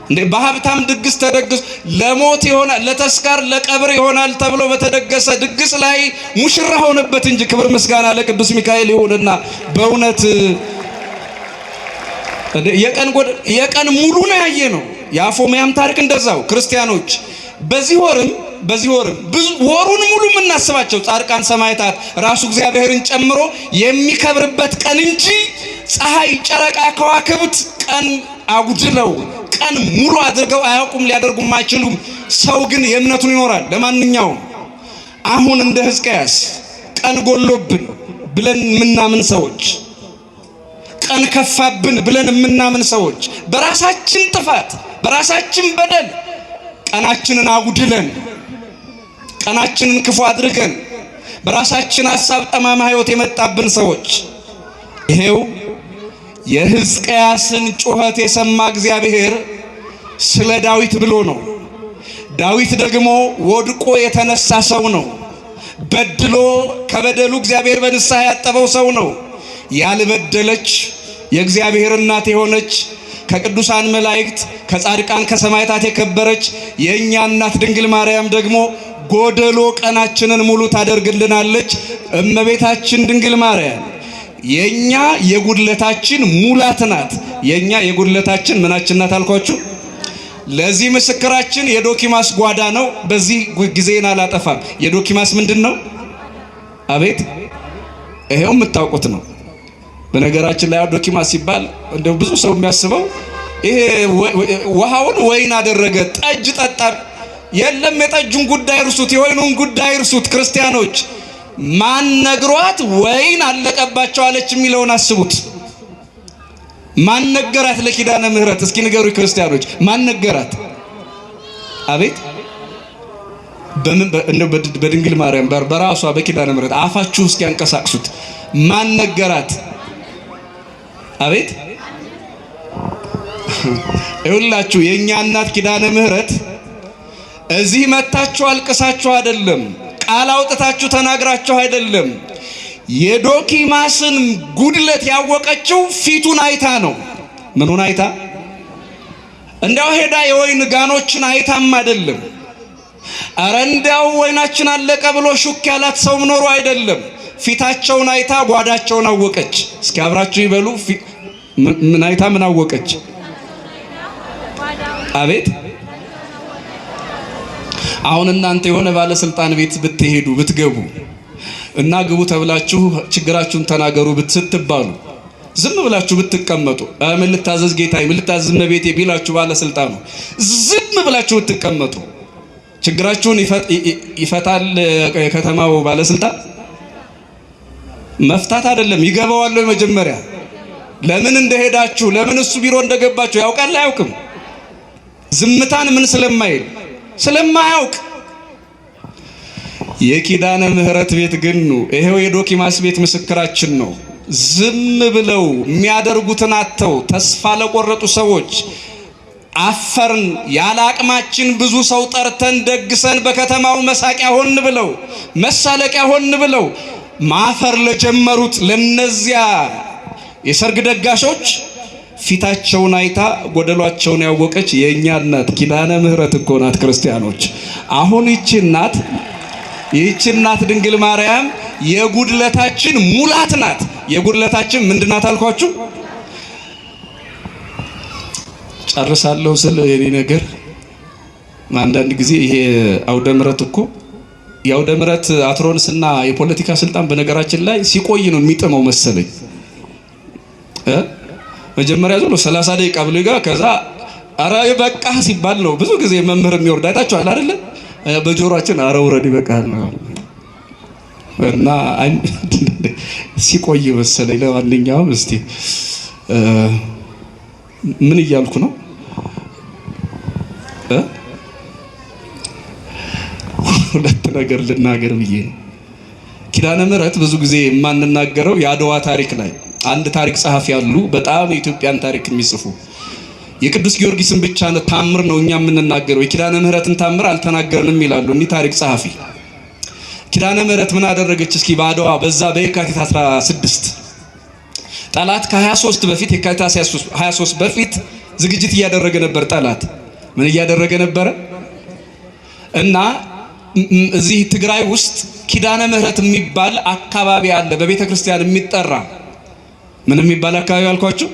እንዴ በሀብታም ድግስ ተደግስ ለሞት ይሆናል፣ ለተስካር ለቀብር ይሆናል ተብሎ በተደገሰ ድግስ ላይ ሙሽራ ሆነበት እንጂ። ክብር ምስጋና ለቅዱስ ሚካኤል ይሁንና በእውነት የቀን ሙሉ ነው ያየነው። የአፎሚያም ታሪክ እንደዛው ክርስቲያኖች በዚህ ወርም ብዙ ወሩን ሙሉ የምናስባቸው ጻድቃን ሰማዕታት ራሱ እግዚአብሔርን ጨምሮ የሚከብርበት ቀን እንጂ ፀሐይ፣ ጨረቃ፣ ከዋክብት ቀን አጉድለው ቀን ሙሉ አድርገው አያውቁም፣ ሊያደርጉም አይችሉም። ሰው ግን የእምነቱን ይኖራል። ለማንኛውም አሁን እንደ ሕዝቅያስ ቀን ጎሎብን ብለን የምናምን ሰዎች፣ ቀን ከፋብን ብለን የምናምን ሰዎች በራሳችን ጥፋት በራሳችን በደል ቀናችንን አጉድለን ቀናችንን ክፉ አድርገን በራሳችን ሐሳብ ጠማማ ሕይወት የመጣብን ሰዎች ይሄው የሕዝቅያስን ጩኸት የሰማ እግዚአብሔር ስለ ዳዊት ብሎ ነው። ዳዊት ደግሞ ወድቆ የተነሳ ሰው ነው። በድሎ ከበደሉ እግዚአብሔር በንስሐ ያጠበው ሰው ነው። ያልበደለች የእግዚአብሔር እናት የሆነች ከቅዱሳን መላእክት ከጻድቃን ከሰማዕታት የከበረች የእኛ እናት ድንግል ማርያም ደግሞ ጎደሎ ቀናችንን ሙሉ ታደርግልናለች። እመቤታችን ድንግል ማርያም የኛ የጉድለታችን ሙላት ናት። የኛ የጉድለታችን ምናችን ናት አልኳችሁ። ለዚህ ምስክራችን የዶኪማስ ጓዳ ነው። በዚህ ጊዜን አላጠፋም። የዶኪማስ ምንድነው? አቤት ይሄው የምታውቁት ነው። በነገራችን ላይ ዶኪማስ ሲባል እንደው ብዙ ሰው የሚያስበው ይሄ ውሃውን ወይን አደረገ ጠጅ ጠጣ። የለም፣ የጠጁን ጉዳይ እርሱት፣ የወይኑን ጉዳይ እርሱት። ክርስቲያኖች ማን ነግሯት ወይን አለቀባቸው አለች የሚለውን አስቡት። ማን ነገራት ለኪዳነ ምህረት? እስኪ ንገሩኝ ክርስቲያኖች፣ ማን ነገራት? አቤት በድንግል ማርያም በራሷ በኪዳነ ምህረት አፋችሁ እስኪ አንቀሳቅሱት። ማን ነገራት? አቤት ይኸውላችሁ የኛ እናት ኪዳነ ምህረት እዚህ መታችሁ አልቅሳችሁ አይደለም፣ ቃል አውጥታችሁ ተናግራችሁ አይደለም። የዶኪማስን ጉድለት ያወቀችው ፊቱን አይታ ነው። ምኑን አይታ? እንዲያው ሄዳ የወይን ጋኖችን አይታም አይደለም። አረ እንዲያው ወይናችን አለቀ ብሎ ሹክ ያላት ሰው ኖሮ አይደለም። ፊታቸውን አይታ ጓዳቸውን አወቀች። እስኪ አብራችሁ ይበሉ። ምን አይታ ምን አወቀች? አቤት አሁን እናንተ የሆነ ባለስልጣን ቤት ብትሄዱ ብትገቡ እና ግቡ ተብላችሁ ችግራችሁን ተናገሩ ብትባሉ ዝም ብላችሁ ብትቀመጡ ምን ልታዘዝ ጌታዬ ምን ልታዘዝ እመቤቴ ቢላችሁ ባለስልጣኑ ዝም ብላችሁ ብትቀመጡ ችግራችሁን ይፈታል የከተማው ባለስልጣን? መፍታት አይደለም ይገባዋል። መጀመሪያ ለምን እንደሄዳችሁ ለምን እሱ ቢሮ እንደገባችሁ ያውቃል አያውቅም? ዝምታን ምን ስለማያውቅ የኪዳነ ምህረት ቤት ግን ይሄው የዶኪማስ ቤት ምስክራችን ነው። ዝም ብለው የሚያደርጉትን አጥተው ተስፋ ለቆረጡ ሰዎች አፈርን ያለ አቅማችን ብዙ ሰው ጠርተን ደግሰን በከተማው መሳቂያ ሆን ብለው መሳለቂያ ሆን ብለው ማፈር ለጀመሩት ለነዚያ የሰርግ ደጋሾች ፊታቸውን አይታ ጎደሏቸውን ያወቀች የኛ እናት ኪዳነ ምህረት እኮ ናት። ክርስቲያኖች አሁን ይህች እናት ድንግል ማርያም የጉድለታችን ሙላት ናት። የጉድለታችን ምንድናት አልኳችሁ? ጨርሳለሁ ስለ የኔ ነገር አንዳንድ ጊዜ ይሄ አውደ ምሕረት እኮ የአውደ ምሕረት አትሮንስና የፖለቲካ ስልጣን በነገራችን ላይ ሲቆይ ነው የሚጥመው መሰለኝ። መጀመሪያ ዘሎ 30 ደቂቃ ብሎ ይጋ ከዛ አረ በቃ ሲባል ነው ብዙ ጊዜ መምህር የሚወርድ አይታችኋል አይደል? በጆሮአችን አረ ውረድ ይበቃል ነው እና ሲቆይ መሰለኝ። ለማንኛውም እስቲ ምን እያልኩ ነው? ሁለት ነገር ልናገር ብዬ ነው። ኪዳነ ምህረት ብዙ ጊዜ የማንናገረው የአድዋ ታሪክ ላይ አንድ ታሪክ ጸሐፊ ያሉ በጣም የኢትዮጵያን ታሪክ የሚጽፉ የቅዱስ ጊዮርጊስን ብቻ ነው ታምር ነው እኛ የምንናገረው የኪዳነ ምህረትን ታምር አልተናገርንም ይላሉ እኒ ታሪክ ጸሐፊ። ኪዳነ ምህረት ምን አደረገች? እስኪ በአድዋ በዛ በየካቲት 16 ጠላት ከ23 በፊት የካቲት 23 በፊት ዝግጅት እያደረገ ነበር። ጠላት ምን እያደረገ ነበረ? እና እዚህ ትግራይ ውስጥ ኪዳነ ምህረት የሚባል አካባቢ አለ፣ በቤተ ክርስቲያን የሚጠራ ምን የሚባል አካባቢ አልኳችሁ?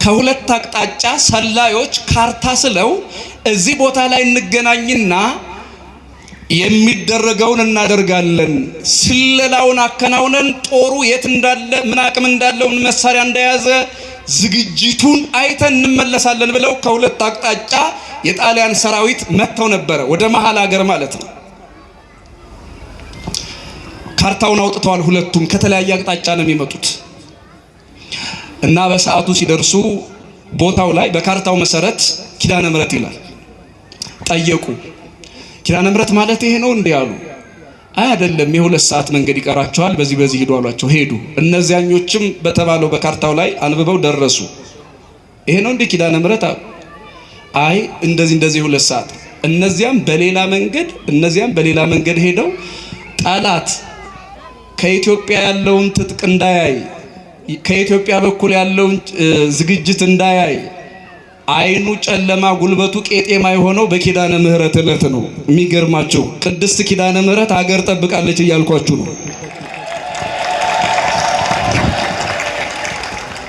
ከሁለት አቅጣጫ ሰላዮች ካርታ ስለው እዚህ ቦታ ላይ እንገናኝና የሚደረገውን እናደርጋለን፣ ስለላውን አከናውነን ጦሩ የት እንዳለ ምን አቅም እንዳለው ምን መሳሪያ እንደያዘ ዝግጅቱን አይተን እንመለሳለን ብለው ከሁለት አቅጣጫ የጣሊያን ሰራዊት መጥተው ነበረ፣ ወደ መሃል ሀገር ማለት ነው። ካርታውን አውጥተዋል። ሁለቱም ከተለያየ አቅጣጫ ነው የሚመጡት እና በሰዓቱ ሲደርሱ ቦታው ላይ በካርታው መሰረት ኪዳነ ምሕረት ይላል። ጠየቁ። ኪዳነ ምሕረት ማለት ይሄ ነው እንዴ አሉ። አይ አይደለም፣ የ2 ሰዓት መንገድ ይቀራቸዋል፣ በዚህ ሂዱ አሏቸው። ሄዱ። እነዚያኞችም በተባለው በካርታው ላይ አንብበው ደረሱ። ይሄ ነው እንዴ ኪዳነ ምሕረት አሉ። አይ እንደዚህ 2 ሰዓት። እነዚያም በሌላ መንገድ ሄደው ጠላት ከኢትዮጵያ ያለውን ትጥቅ እንዳያይ፣ ከኢትዮጵያ በኩል ያለውን ዝግጅት እንዳያይ አይኑ ጨለማ ጉልበቱ ቄጤማ የሆነው በኪዳነ ምሕረት ዕለት ነው። የሚገርማችሁ ቅድስት ኪዳነ ምሕረት ሀገር ጠብቃለች እያልኳችሁ ነው።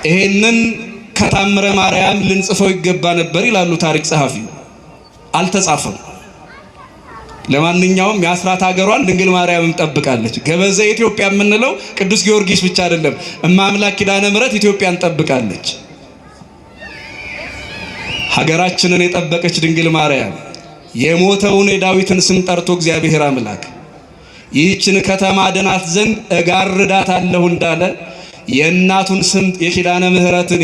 ይሄንን ከታምረ ማርያም ልንጽፈው ይገባ ነበር ይላሉ ታሪክ ጸሐፊ። አልተጻፈም። ለማንኛውም የአስራት ሀገሯን ድንግል ማርያምም ጠብቃለች። ገበዘ ኢትዮጵያ የምንለው ቅዱስ ጊዮርጊስ ብቻ አይደለም፣ እማምላክ ኪዳነ ምሕረት ኢትዮጵያን ጠብቃለች። ሀገራችንን የጠበቀች ድንግል ማርያም የሞተውን የዳዊትን ስም ጠርቶ እግዚአብሔር አምላክ ይህችን ከተማ አድናት ዘንድ እጋርዳታለሁ እንዳለ የእናቱን ስም የኪዳነ ምሕረትን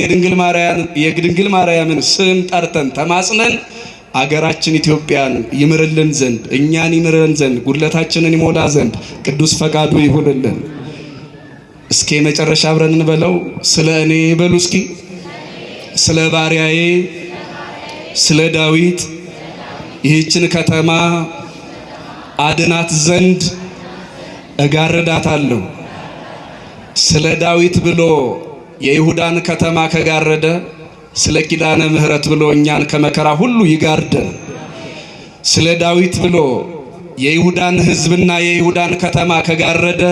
የድንግል ማርያምን ስም ጠርተን ተማጽነን አገራችን ኢትዮጵያን ይምርልን ዘንድ እኛን ይምረን ዘንድ ጉድለታችንን ይሞላ ዘንድ ቅዱስ ፈቃዱ ይሁንልን። እስኪ መጨረሻ አብረን እንበለው። ስለ እኔ በሉ እስኪ፣ ስለ ባሪያዬ ስለ ዳዊት ይህችን ከተማ አድናት ዘንድ እጋርዳታለሁ። ስለ ዳዊት ብሎ የይሁዳን ከተማ ከጋረደ ስለ ኪዳነ ምሕረት ብሎ እኛን ከመከራ ሁሉ ይጋርደን። ስለ ዳዊት ብሎ የይሁዳን ሕዝብና የይሁዳን ከተማ ከጋረደ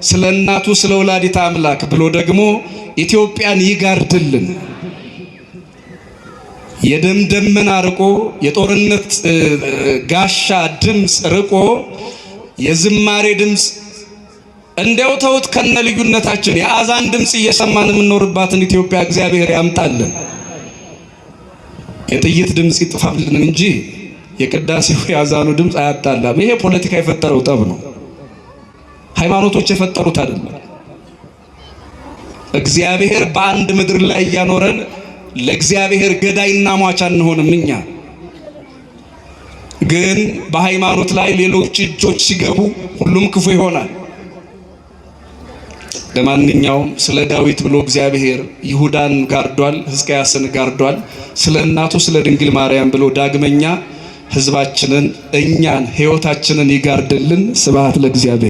ስለ እናቱ ስለ ወላዲተ አምላክ ብሎ ደግሞ ኢትዮጵያን ይጋርድልን። የደም ደመና ርቆ የጦርነት ጋሻ ድምፅ ርቆ የዝማሬ ድምፅ እንዲያው ተውት ከነ ልዩነታችን የአዛን ድምፅ እየሰማን የምንኖርባትን ኢትዮጵያ እግዚአብሔር ያምጣልን። የጥይት ድምፅ ይጥፋልን እንጂ የቅዳሴው የአዛኑ ድምፅ አያጣላም። ይሄ ፖለቲካ የፈጠረው ጠብ ነው፣ ሃይማኖቶች የፈጠሩት አይደለም። እግዚአብሔር በአንድ ምድር ላይ እያኖረን ለእግዚአብሔር ገዳይና ሟች አንሆንም። እኛ ግን በሃይማኖት ላይ ሌሎች እጆች ሲገቡ ሁሉም ክፉ ይሆናል። ለማንኛውም ስለ ዳዊት ብሎ እግዚአብሔር ይሁዳን ጋርዷል፣ ሕዝቅያስን ጋርዷል። ስለ እናቱ ስለ ድንግል ማርያም ብሎ ዳግመኛ ሕዝባችንን እኛን ሕይወታችንን ይጋርድልን። ስብሐት ለእግዚአብሔር።